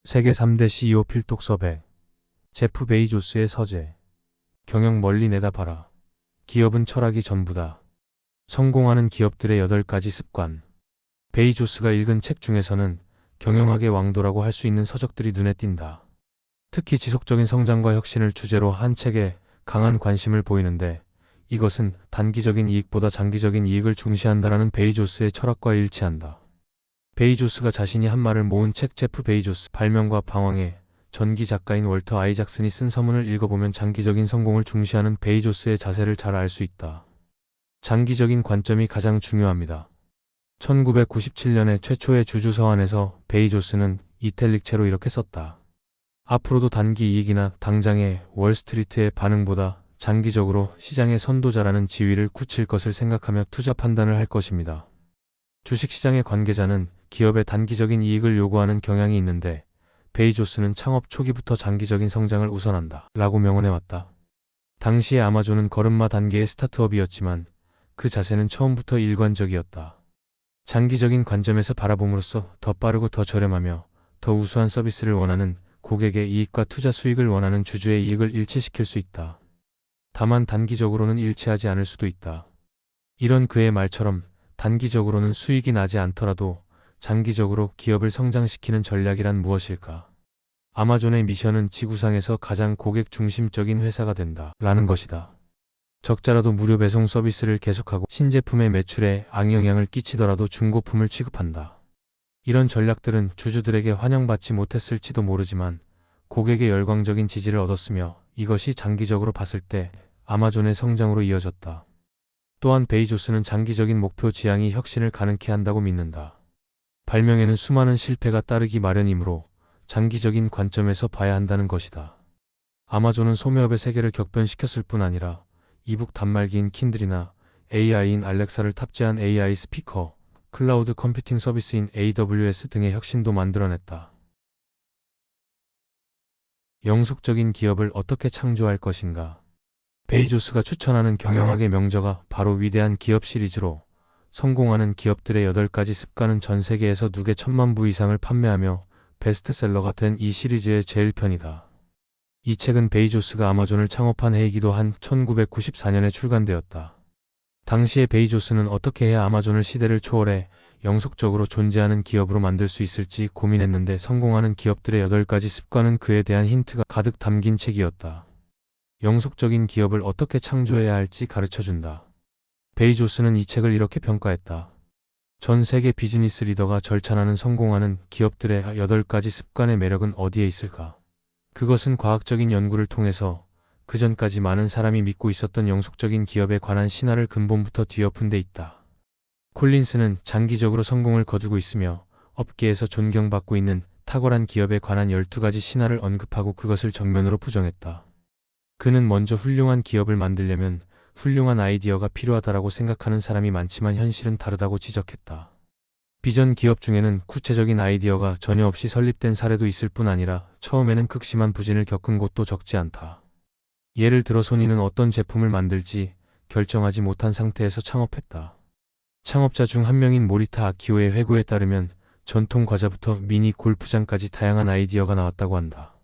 세계 3대 CEO 필독 섭외. 제프 베이조스의 서재. 경영 멀리 내다봐라. 기업은 철학이 전부다. 성공하는 기업들의 8가지 습관. 베이조스가 읽은 책 중에서는 경영학의 왕도라고 할 수 있는 서적들이 눈에 띈다. 특히 지속적인 성장과 혁신을 주제로 한 책에 강한 관심을 보이는데, 이것은 단기적인 이익보다 장기적인 이익을 중시한다라는 베이조스의 철학과 일치한다. 베이조스가 자신이 한 말을 모은 책 제프 베이조스 발명과 방황의 전기 작가인 월터 아이작슨이 쓴 서문을 읽어보면 장기적인 성공을 중시하는 베이조스의 자세를 잘 알 수 있다. 장기적인 관점이 가장 중요합니다. 1997년에 최초의 주주 서한에서 베이조스는 이탈릭체로 이렇게 썼다. 앞으로도 단기 이익이나 당장의 월스트리트의 반응보다 장기적으로 시장의 선도자라는 지위를 굳힐 것을 생각하며 투자 판단을 할 것입니다. 주식시장의 관계자는 기업의 단기적인 이익을 요구하는 경향이 있는데, 베이조스는 창업 초기부터 장기적인 성장을 우선한다 라고 명언해왔다. 당시의 아마존은 걸음마 단계의 스타트업이었지만 그 자세는 처음부터 일관적이었다. 장기적인 관점에서 바라봄으로써 더 빠르고 더 저렴하며 더 우수한 서비스를 원하는 고객의 이익과 투자 수익을 원하는 주주의 이익을 일치시킬 수 있다. 다만 단기적으로는 일치하지 않을 수도 있다. 이런 그의 말처럼 단기적으로는 수익이 나지 않더라도 장기적으로 기업을 성장시키는 전략이란 무엇일까? 아마존의 미션은 지구상에서 가장 고객 중심적인 회사가 된다 라는 것이다. 적자라도 무료 배송 서비스를 계속하고 신제품의 매출에 악영향을 끼치더라도 중고품을 취급한다. 이런 전략들은 주주들에게 환영받지 못했을지도 모르지만 고객의 열광적인 지지를 얻었으며, 이것이 장기적으로 봤을 때 아마존의 성장으로 이어졌다. 또한 베이조스는 장기적인 목표 지향이 혁신을 가능케 한다고 믿는다. 발명에는 수많은 실패가 따르기 마련이므로 장기적인 관점에서 봐야 한다는 것이다. 아마존은 소매업의 세계를 격변시켰을 뿐 아니라 이북 단말기인 킨들이나 AI인 알렉사를 탑재한 AI 스피커, 클라우드 컴퓨팅 서비스인 AWS 등의 혁신도 만들어냈다. 영속적인 기업을 어떻게 창조할 것인가? 베이조스가 추천하는 경영학의 명저가 바로 위대한 기업 시리즈로, 성공하는 기업들의 8가지 습관은 전 세계에서 누계 1000만 부 이상을 판매하며 베스트셀러가 된 이 시리즈의 제1편이다. 이 책은 베이조스가 아마존을 창업한 해이기도 한 1994년에 출간되었다. 당시에 베이조스는 어떻게 해야 아마존을 시대를 초월해 영속적으로 존재하는 기업으로 만들 수 있을지 고민했는데, 성공하는 기업들의 8가지 습관은 그에 대한 힌트가 가득 담긴 책이었다. 영속적인 기업을 어떻게 창조해야 할지 가르쳐준다. 베이조스는 이 책을 이렇게 평가했다. 전 세계 비즈니스 리더가 절찬하는 성공하는 기업들의 8가지 습관의 매력은 어디에 있을까? 그것은 과학적인 연구를 통해서 그전까지 많은 사람이 믿고 있었던 영속적인 기업에 관한 신화를 근본부터 뒤엎은 데 있다. 콜린스는 장기적으로 성공을 거두고 있으며 업계에서 존경받고 있는 탁월한 기업에 관한 12가지 신화를 언급하고 그것을 정면으로 부정했다. 그는 먼저 훌륭한 기업을 만들려면 훌륭한 아이디어가 필요하다라고 생각하는 사람이 많지만 현실은 다르다고 지적했다. 비전 기업 중에는 구체적인 아이디어가 전혀 없이 설립된 사례도 있을 뿐 아니라 처음에는 극심한 부진을 겪은 곳도 적지 않다. 예를 들어 소니는 어떤 제품을 만들지 결정하지 못한 상태에서 창업했다. 창업자 중 한 명인 모리타 아키오의 회고에 따르면 전통 과자부터 미니 골프장까지 다양한 아이디어가 나왔다고 한다.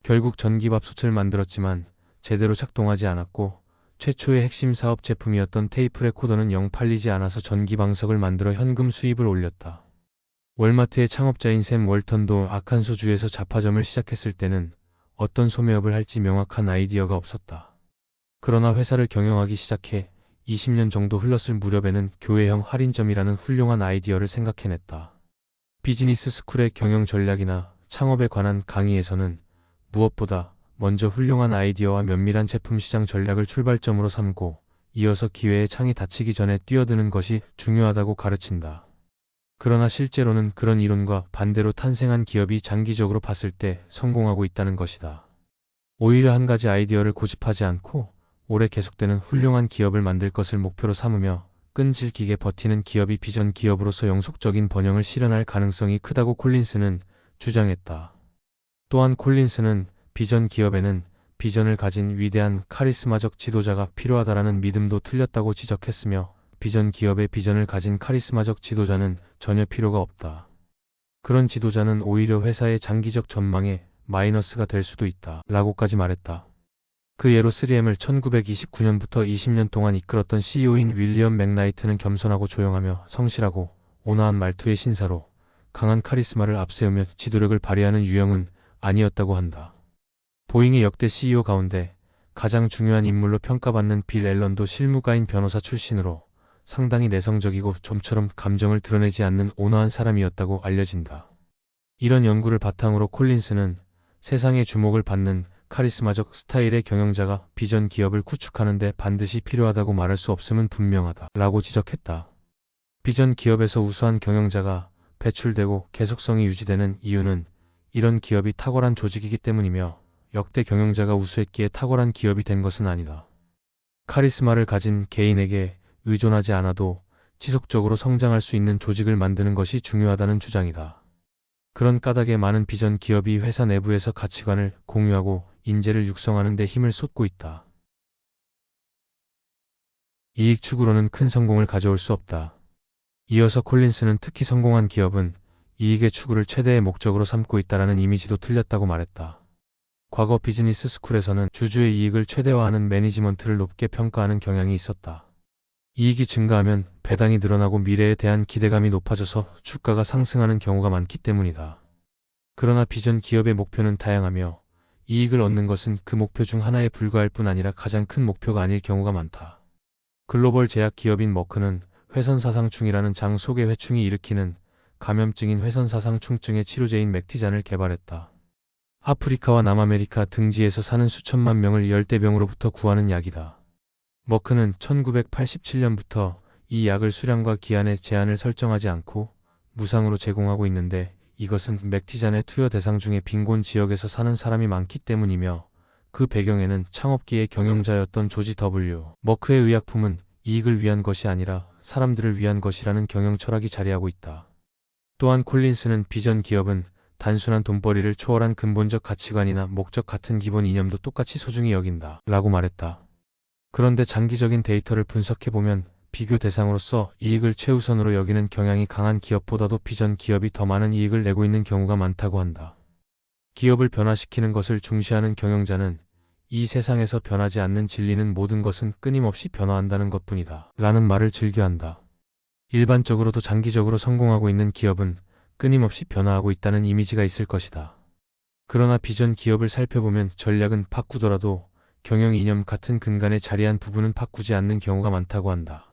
결국 전기밥솥을 만들었지만 제대로 작동하지 않았고, 최초의 핵심 사업 제품이었던 테이프 레코더는 영 팔리지 않아서 전기방석을 만들어 현금 수입을 올렸다. 월마트의 창업자인 샘 월턴도 아칸소주에서 잡화점을 시작했을 때는 어떤 소매업을 할지 명확한 아이디어가 없었다. 그러나 회사를 경영하기 시작해 20년 정도 흘렀을 무렵에는 교회형 할인점이라는 훌륭한 아이디어를 생각해냈다. 비즈니스 스쿨의 경영 전략이나 창업에 관한 강의에서는 무엇보다 먼저 훌륭한 아이디어와 면밀한 제품 시장 전략을 출발점으로 삼고 이어서 기회의 창이 닫히기 전에 뛰어드는 것이 중요하다고 가르친다. 그러나 실제로는 그런 이론과 반대로 탄생한 기업이 장기적으로 봤을 때 성공하고 있다는 것이다. 오히려 한 가지 아이디어를 고집하지 않고 오래 계속되는 훌륭한 기업을 만들 것을 목표로 삼으며 끈질기게 버티는 기업이 비전 기업으로서 영속적인 번영을 실현할 가능성이 크다고 콜린스는 주장했다. 또한 콜린스는 비전 기업에는 비전을 가진 위대한 카리스마적 지도자가 필요하다라는 믿음도 틀렸다고 지적했으며, 비전 기업의 비전을 가진 카리스마적 지도자는 전혀 필요가 없다. 그런 지도자는 오히려 회사의 장기적 전망에 마이너스가 될 수도 있다. 라고까지 말했다. 그 예로 3M을 1929년부터 20년 동안 이끌었던 CEO인 윌리엄 맥나이트는 겸손하고 조용하며 성실하고 온화한 말투의 신사로 강한 카리스마를 앞세우며 지도력을 발휘하는 유형은 아니었다고 한다. 보잉의 역대 CEO 가운데 가장 중요한 인물로 평가받는 빌 앨런도 실무가인 변호사 출신으로 상당히 내성적이고 좀처럼 감정을 드러내지 않는 온화한 사람이었다고 알려진다. 이런 연구를 바탕으로 콜린스는 세상의 주목을 받는 카리스마적 스타일의 경영자가 비전 기업을 구축하는 데 반드시 필요하다고 말할 수 없음은 분명하다. 라고 지적했다. 비전 기업에서 우수한 경영자가 배출되고 계속성이 유지되는 이유는 이런 기업이 탁월한 조직이기 때문이며 역대 경영자가 우수했기에 탁월한 기업이 된 것은 아니다. 카리스마를 가진 개인에게 의존하지 않아도 지속적으로 성장할 수 있는 조직을 만드는 것이 중요하다는 주장이다. 그런 까닭에 많은 비전 기업이 회사 내부에서 가치관을 공유하고 인재를 육성하는 데 힘을 쏟고 있다. 이익 추구로는 큰 성공을 가져올 수 없다. 이어서 콜린스는 특히 성공한 기업은 이익의 추구를 최대의 목적으로 삼고 있다라는 이미지도 틀렸다고 말했다. 과거 비즈니스 스쿨에서는 주주의 이익을 최대화하는 매니지먼트를 높게 평가하는 경향이 있었다. 이익이 증가하면 배당이 늘어나고 미래에 대한 기대감이 높아져서 주가가 상승하는 경우가 많기 때문이다. 그러나 비전 기업의 목표는 다양하며 이익을 얻는 것은 그 목표 중 하나에 불과할 뿐 아니라 가장 큰 목표가 아닐 경우가 많다. 글로벌 제약 기업인 머크는 회선사상충이라는 장 속의 회충이 일으키는 감염증인 회선사상충증의 치료제인 맥티잔을 개발했다. 아프리카와 남아메리카 등지에서 사는 수천만 명을 열대병으로부터 구하는 약이다. 머크는 1987년부터 이 약을 수량과 기한에 제한을 설정하지 않고 무상으로 제공하고 있는데 이것은 맥티잔의 투여 대상 중에 빈곤 지역에서 사는 사람이 많기 때문이며 그 배경에는 창업기의 경영자였던 조지 W. 머크의 의약품은 이익을 위한 것이 아니라 사람들을 위한 것이라는 경영 철학이 자리하고 있다. 또한 콜린스는 비전 기업은 단순한 돈벌이를 초월한 근본적 가치관이나 목적 같은 기본 이념도 똑같이 소중히 여긴다. 라고 말했다. 그런데 장기적인 데이터를 분석해보면 비교 대상으로서 이익을 최우선으로 여기는 경향이 강한 기업보다도 비전 기업이 더 많은 이익을 내고 있는 경우가 많다고 한다. 기업을 변화시키는 것을 중시하는 경영자는 이 세상에서 변하지 않는 진리는 모든 것은 끊임없이 변화한다는 것뿐이다. 라는 말을 즐겨한다. 일반적으로도 장기적으로 성공하고 있는 기업은 끊임없이 변화하고 있다는 이미지가 있을 것이다. 그러나 비전 기업을 살펴보면 전략은 바꾸더라도 경영 이념 같은 근간에 자리한 부분은 바꾸지 않는 경우가 많다고 한다.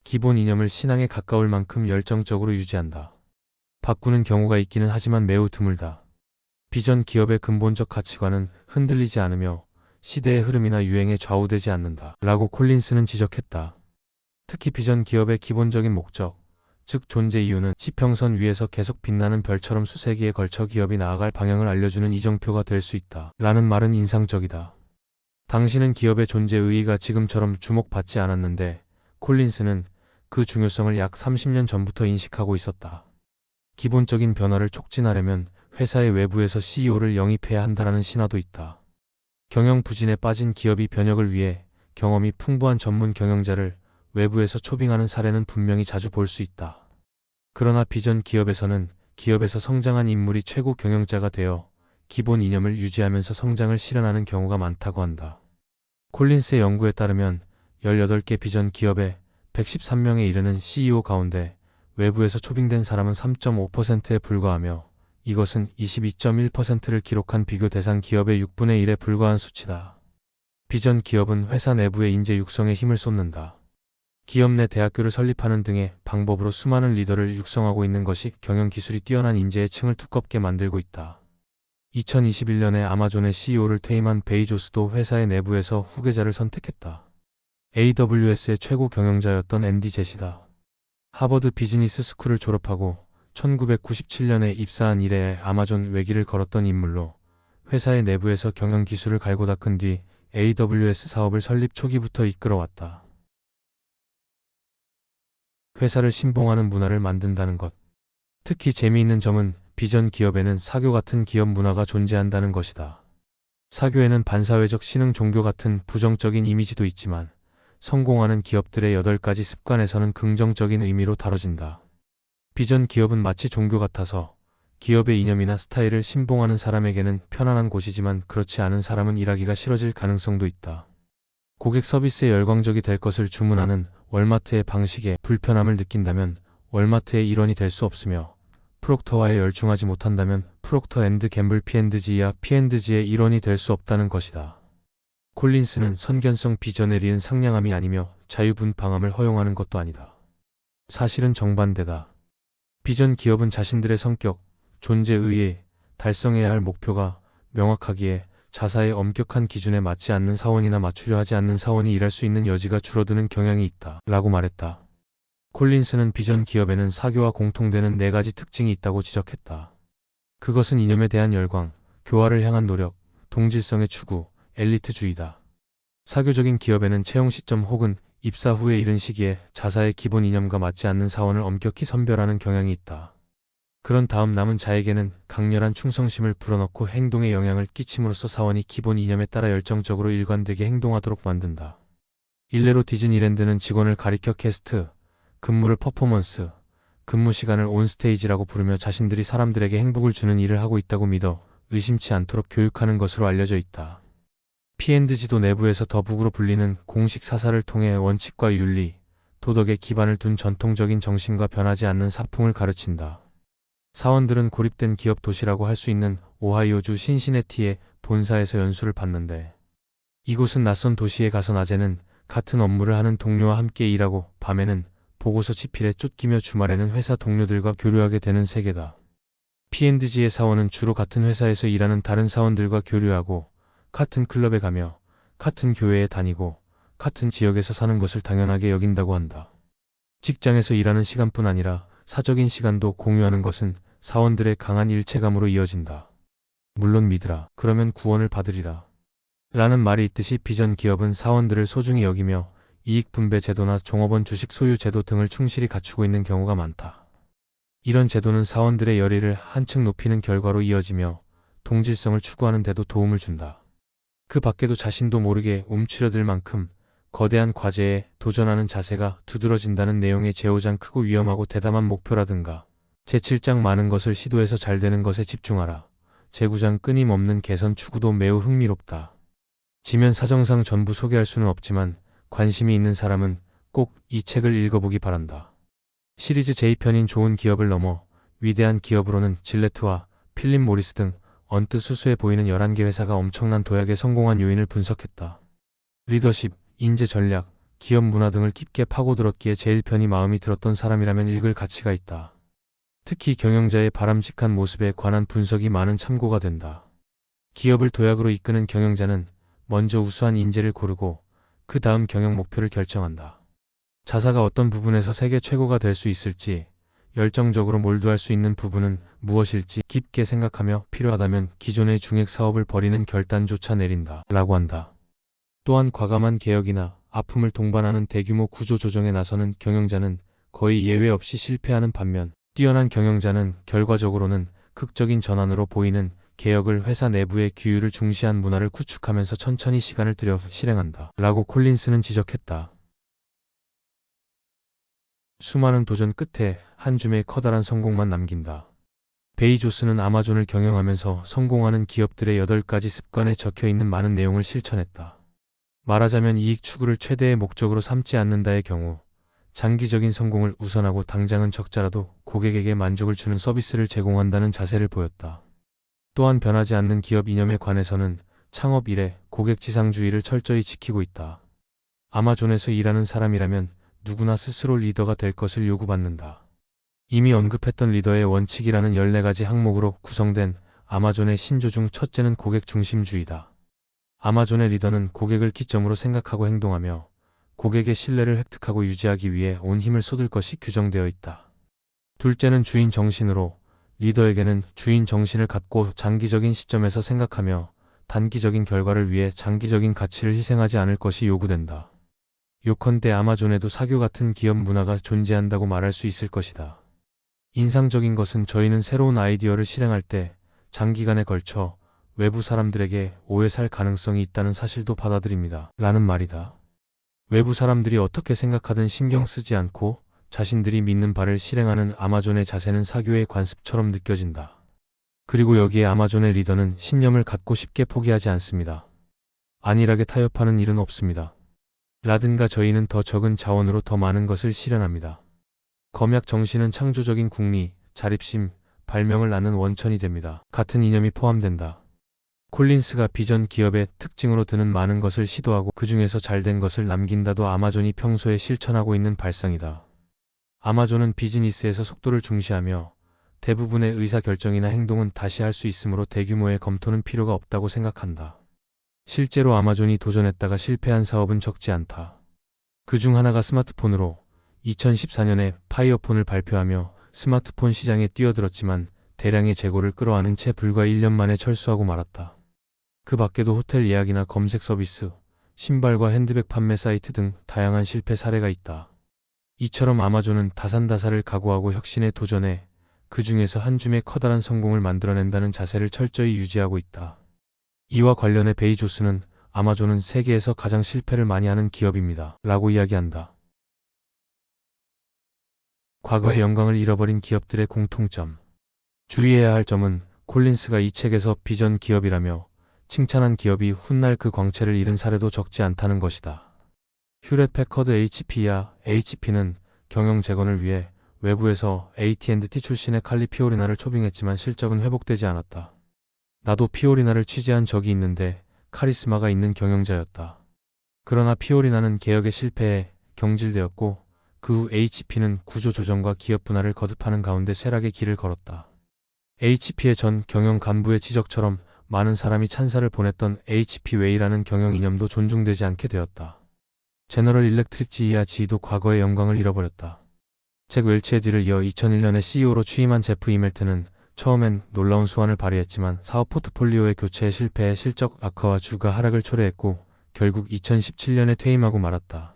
기본 이념을 신앙에 가까울 만큼 열정적으로 유지한다. 바꾸는 경우가 있기는 하지만 매우 드물다. 비전 기업의 근본적 가치관은 흔들리지 않으며 시대의 흐름이나 유행에 좌우되지 않는다. 라고 콜린스는 지적했다. 특히 비전 기업의 기본적인 목적, 즉 존재 이유는 지평선 위에서 계속 빛나는 별처럼 수세기에 걸쳐 기업이 나아갈 방향을 알려주는 이정표가 될 수 있다. 라는 말은 인상적이다. 당시는 기업의 존재 의의가 지금처럼 주목받지 않았는데 콜린스는 그 중요성을 약 30년 전부터 인식하고 있었다. 기본적인 변화를 촉진하려면 회사의 외부에서 CEO를 영입해야 한다는 신화도 있다. 경영 부진에 빠진 기업이 변혁을 위해 경험이 풍부한 전문 경영자를 외부에서 초빙하는 사례는 분명히 자주 볼 수 있다. 그러나 비전 기업에서는 기업에서 성장한 인물이 최고 경영자가 되어 기본 이념을 유지하면서 성장을 실현하는 경우가 많다고 한다. 콜린스의 연구에 따르면 18개 비전 기업의 113명에 이르는 CEO 가운데 외부에서 초빙된 사람은 3.5%에 불과하며 이것은 22.1%를 기록한 비교 대상 기업의 6분의 1에 불과한 수치다. 비전 기업은 회사 내부의 인재 육성에 힘을 쏟는다. 기업 내 대학교를 설립하는 등의 방법으로 수많은 리더를 육성하고 있는 것이 경영 기술이 뛰어난 인재의 층을 두껍게 만들고 있다. 2021년에 아마존의 CEO를 퇴임한 베이조스도 회사의 내부에서 후계자를 선택했다. AWS의 최고 경영자였던 앤디 제시다. 하버드 비즈니스 스쿨을 졸업하고 1997년에 입사한 이래에 아마존 외길을 걸었던 인물로 회사의 내부에서 경영 기술을 갈고 닦은 뒤 AWS 사업을 설립 초기부터 이끌어왔다. 회사를 신봉하는 문화를 만든다는 것. 특히 재미있는 점은 비전 기업에는 사교 같은 기업 문화가 존재한다는 것이다. 사교에는 반사회적 신흥 종교 같은 부정적인 이미지도 있지만 성공하는 기업들의 8가지 습관에서는 긍정적인 의미로 다뤄진다. 비전 기업은 마치 종교 같아서 기업의 이념이나 스타일을 신봉하는 사람에게는 편안한 곳이지만 그렇지 않은 사람은 일하기가 싫어질 가능성도 있다. 고객 서비스에 열광적이 될 것을 주문하는 월마트의 방식에 불편함을 느낀다면 월마트의 일원이 될 수 없으며 프록터와에 열중하지 못한다면 프록터 앤드 갬블 P&G와 P&G의 일원이 될 수 없다는 것이다. 콜린스는 선견성 비전에 리은 상냥함이 아니며 자유분방함을 허용하는 것도 아니다. 사실은 정반대다. 비전 기업은 자신들의 성격, 존재 의에 달성해야 할 목표가 명확하기에 자사의 엄격한 기준에 맞지 않는 사원이나 맞추려 하지 않는 사원이 일할 수 있는 여지가 줄어드는 경향이 있다. 라고 말했다. 콜린스는 비전 기업에는 사교와 공통되는 4가지 특징이 있다고 지적했다. 그것은 이념에 대한 열광, 교화를 향한 노력, 동질성의 추구, 엘리트주의다. 사교적인 기업에는 채용 시점 혹은 입사 후에 이른 시기에 자사의 기본 이념과 맞지 않는 사원을 엄격히 선별하는 경향이 있다. 그런 다음 남은 자에게는 강렬한 충성심을 불어넣고 행동에 영향을 끼침으로써 사원이 기본 이념에 따라 열정적으로 일관되게 행동하도록 만든다. 일례로 디즈니랜드는 직원을 가리켜 캐스트, 근무를 퍼포먼스, 근무 시간을 온스테이지라고 부르며 자신들이 사람들에게 행복을 주는 일을 하고 있다고 믿어 의심치 않도록 교육하는 것으로 알려져 있다. P&G도 내부에서 더북으로 불리는 공식 사사를 통해 원칙과 윤리, 도덕에 기반을 둔 전통적인 정신과 변하지 않는 사풍을 가르친다. 사원들은 고립된 기업 도시라고 할 수 있는 오하이오주 신시내티의 본사에서 연수를 받는데 이곳은 낯선 도시에 가서 낮에는 같은 업무를 하는 동료와 함께 일하고 밤에는 보고서 집필에 쫓기며 주말에는 회사 동료들과 교류하게 되는 세계다. P&G의 사원은 주로 같은 회사에서 일하는 다른 사원들과 교류하고 같은 클럽에 가며 같은 교회에 다니고 같은 지역에서 사는 것을 당연하게 여긴다고 한다. 직장에서 일하는 시간뿐 아니라 사적인 시간도 공유하는 것은 사원들의 강한 일체감으로 이어진다. 물론 믿으라. 그러면 구원을 받으리라. 라는 말이 있듯이 비전 기업은 사원들을 소중히 여기며 이익분배 제도나 종업원 주식 소유 제도 등을 충실히 갖추고 있는 경우가 많다. 이런 제도는 사원들의 열의를 한층 높이는 결과로 이어지며 동질성을 추구하는 데도 도움을 준다. 그 밖에도 자신도 모르게 움츠러들 만큼 거대한 과제에 도전하는 자세가 두드러진다는 내용의 제오장 크고 위험하고 대담한 목표라든가 제7장 많은 것을 시도해서 잘 되는 것에 집중하라. 제9장 끊임없는 개선 추구도 매우 흥미롭다. 지면 사정상 전부 소개할 수는 없지만 관심이 있는 사람은 꼭 이 책을 읽어보기 바란다. 시리즈 J편인 좋은 기업을 넘어 위대한 기업으로는 질레트와 필립 모리스 등 언뜻 수수해 보이는 11개 회사가 엄청난 도약에 성공한 요인을 분석했다. 리더십, 인재 전략, 기업 문화 등을 깊게 파고들었기에 제1편이 마음이 들었던 사람이라면 읽을 가치가 있다. 특히 경영자의 바람직한 모습에 관한 분석이 많은 참고가 된다. 기업을 도약으로 이끄는 경영자는 먼저 우수한 인재를 고르고 그 다음 경영 목표를 결정한다. 자사가 어떤 부분에서 세계 최고가 될 수 있을지, 열정적으로 몰두할 수 있는 부분은 무엇일지 깊게 생각하며 필요하다면 기존의 중액 사업을 벌이는 결단조차 내린다. 라고 한다. 또한 과감한 개혁이나 아픔을 동반하는 대규모 구조 조정에 나서는 경영자는 거의 예외 없이 실패하는 반면 뛰어난 경영자는 결과적으로는 극적인 전환으로 보이는 개혁을 회사 내부의 규율을 중시한 문화를 구축하면서 천천히 시간을 들여 실행한다. 라고 콜린스는 지적했다. 수많은 도전 끝에 한 줌의 커다란 성공만 남긴다. 베이조스는 아마존을 경영하면서 성공하는 기업들의 8가지 습관에 적혀있는 많은 내용을 실천했다. 말하자면 이익 추구를 최대의 목적으로 삼지 않는다의 경우 장기적인 성공을 우선하고 당장은 적자라도 고객에게 만족을 주는 서비스를 제공한다는 자세를 보였다. 또한 변하지 않는 기업 이념에 관해서는 창업 이래 고객지상주의를 철저히 지키고 있다. 아마존에서 일하는 사람이라면 누구나 스스로 리더가 될 것을 요구받는다. 이미 언급했던 리더의 원칙이라는 14가지 항목으로 구성된 아마존의 신조 중 첫째는 고객 중심주의다. 아마존의 리더는 고객을 기점으로 생각하고 행동하며 고객의 신뢰를 획득하고 유지하기 위해 온 힘을 쏟을 것이 규정되어 있다. 둘째는 주인 정신으로 리더에게는 주인 정신을 갖고 장기적인 시점에서 생각하며 단기적인 결과를 위해 장기적인 가치를 희생하지 않을 것이 요구된다. 요컨대 아마존에도 사교 같은 기업 문화가 존재한다고 말할 수 있을 것이다. 인상적인 것은 저희는 새로운 아이디어를 실행할 때 장기간에 걸쳐 외부 사람들에게 오해 살 가능성이 있다는 사실도 받아들입니다. 라는 말이다. 외부 사람들이 어떻게 생각하든 신경 쓰지 않고 자신들이 믿는 바를 실행하는 아마존의 자세는 사교의 관습처럼 느껴진다. 그리고 여기에 아마존의 리더는 신념을 갖고 쉽게 포기하지 않습니다. 안일하게 타협하는 일은 없습니다. 라든가 저희는 더 적은 자원으로 더 많은 것을 실현합니다. 검약 정신은 창조적인 궁리, 자립심, 발명을 낳는 원천이 됩니다. 같은 이념이 포함된다. 콜린스가 비전 기업의 특징으로 드는 많은 것을 시도하고 그 중에서 잘된 것을 남긴다도 아마존이 평소에 실천하고 있는 발상이다. 아마존은 비즈니스에서 속도를 중시하며 대부분의 의사결정이나 행동은 다시 할 수 있으므로 대규모의 검토는 필요가 없다고 생각한다. 실제로 아마존이 도전했다가 실패한 사업은 적지 않다. 그 중 하나가 스마트폰으로 2014년에 파이어폰을 발표하며 스마트폰 시장에 뛰어들었지만 대량의 재고를 끌어안은 채 불과 1년 만에 철수하고 말았다. 그 밖에도 호텔 예약이나 검색 서비스, 신발과 핸드백 판매 사이트 등 다양한 실패 사례가 있다. 이처럼 아마존은 다산다사를 각오하고 혁신에 도전해 그 중에서 한 줌의 커다란 성공을 만들어낸다는 자세를 철저히 유지하고 있다. 이와 관련해 베이조스는 아마존은 세계에서 가장 실패를 많이 하는 기업입니다. 라고 이야기한다. 과거의 영광을 잃어버린 기업들의 공통점. 주의해야 할 점은 콜린스가 이 책에서 비전 기업이라며 칭찬한 기업이 훗날 그 광채를 잃은 사례도 적지 않다는 것이다. 휴렛 패커드 HP야 HP는 경영 재건을 위해 외부에서 AT&T 출신의 칼리 피오리나를 초빙했지만 실적은 회복되지 않았다. 나도 피오리나를 취재한 적이 있는데 카리스마가 있는 경영자였다. 그러나 피오리나는 개혁에 실패해 경질되었고 그 후 HP는 구조조정과 기업 분할을 거듭하는 가운데 쇠락의 길을 걸었다. HP의 전 경영 간부의 지적처럼 많은 사람이 찬사를 보냈던 HP웨이라는 경영 이념도 존중되지 않게 되었다. 제너럴 일렉트릭 GE도 과거의 영광을 잃어버렸다. 잭 웰치의 뒤를 이어 2001년에 CEO로 취임한 제프 이멜트는 처음엔 놀라운 수완을 발휘했지만 사업 포트폴리오의 교체에 실패해 실적 악화와 주가 하락을 초래했고 결국 2017년에 퇴임하고 말았다.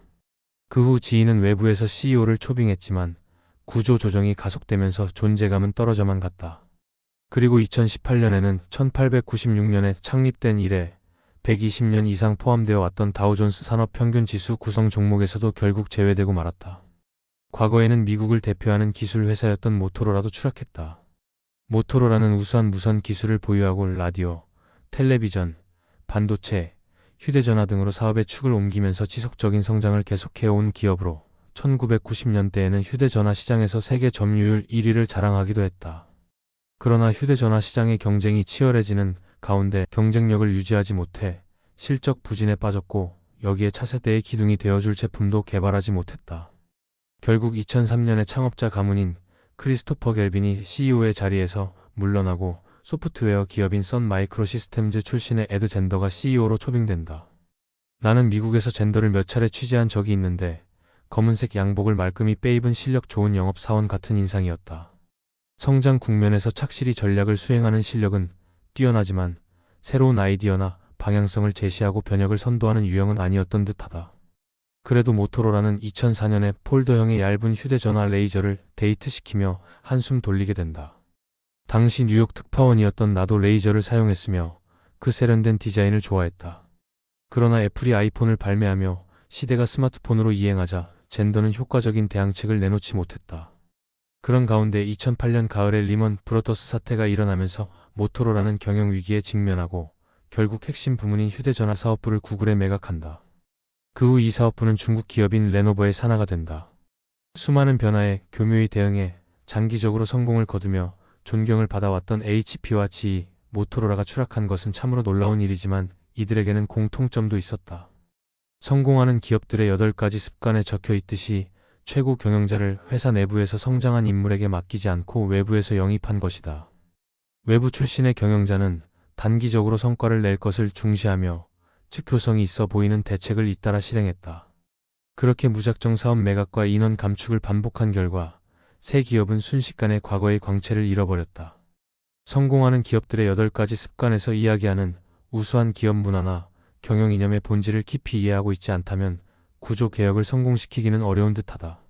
그 후 지인은 외부에서 CEO를 초빙했지만 구조 조정이 가속되면서 존재감은 떨어져만 갔다. 그리고 2018년에는 1896년에 창립된 이래 120년 이상 포함되어 왔던 다우존스 산업평균지수 구성 종목에서도 결국 제외되고 말았다. 과거에는 미국을 대표하는 기술 회사였던 모토로라도 추락했다. 모토로라는 우수한 무선 기술을 보유하고 라디오, 텔레비전, 반도체, 휴대전화 등으로 사업의 축을 옮기면서 지속적인 성장을 계속해온 기업으로 1990년대에는 휴대전화 시장에서 세계 점유율 1위를 자랑하기도 했다. 그러나 휴대전화 시장의 경쟁이 치열해지는 가운데 경쟁력을 유지하지 못해 실적 부진에 빠졌고 여기에 차세대의 기둥이 되어줄 제품도 개발하지 못했다. 결국 2003년에 창업자 가문인 크리스토퍼 갤빈이 CEO의 자리에서 물러나고 소프트웨어 기업인 선 마이크로 시스템즈 출신의 에드 젠더가 CEO로 초빙된다. 나는 미국에서 젠더를 몇 차례 취재한 적이 있는데 검은색 양복을 말끔히 빼입은 실력 좋은 영업사원 같은 인상이었다. 성장 국면에서 착실히 전략을 수행하는 실력은 뛰어나지만 새로운 아이디어나 방향성을 제시하고 변혁을 선도하는 유형은 아니었던 듯하다. 그래도 모토로라는 2004년에 폴더형의 얇은 휴대전화 레이저를 데이트시키며 한숨 돌리게 된다. 당시 뉴욕 특파원이었던 나도 레이저를 사용했으며 그 세련된 디자인을 좋아했다. 그러나 애플이 아이폰을 발매하며 시대가 스마트폰으로 이행하자 젠더는 효과적인 대응책을 내놓지 못했다. 그런 가운데 2008년 가을에 리먼 브러더스 사태가 일어나면서 모토로라는 경영 위기에 직면하고 결국 핵심 부문인 휴대전화 사업부를 구글에 매각한다. 그 후 이 사업부는 중국 기업인 레노버의 산하가 된다. 수많은 변화에 교묘히 대응해 장기적으로 성공을 거두며 존경을 받아왔던 HP와 GE, 모토로라가 추락한 것은 참으로 놀라운 일이지만 이들에게는 공통점도 있었다. 성공하는 기업들의 8가지 습관에 적혀 있듯이 최고 경영자를 회사 내부에서 성장한 인물에게 맡기지 않고 외부에서 영입한 것이다. 외부 출신의 경영자는 단기적으로 성과를 낼 것을 중시하며 즉효성이 있어 보이는 대책을 잇따라 실행했다. 그렇게 무작정 사업 매각과 인원 감축을 반복한 결과 새 기업은 순식간에 과거의 광채를 잃어버렸다. 성공하는 기업들의 8가지 습관에서 이야기하는 우수한 기업 문화나 경영 이념의 본질을 깊이 이해하고 있지 않다면 구조 개혁을 성공시키기는 어려운 듯하다.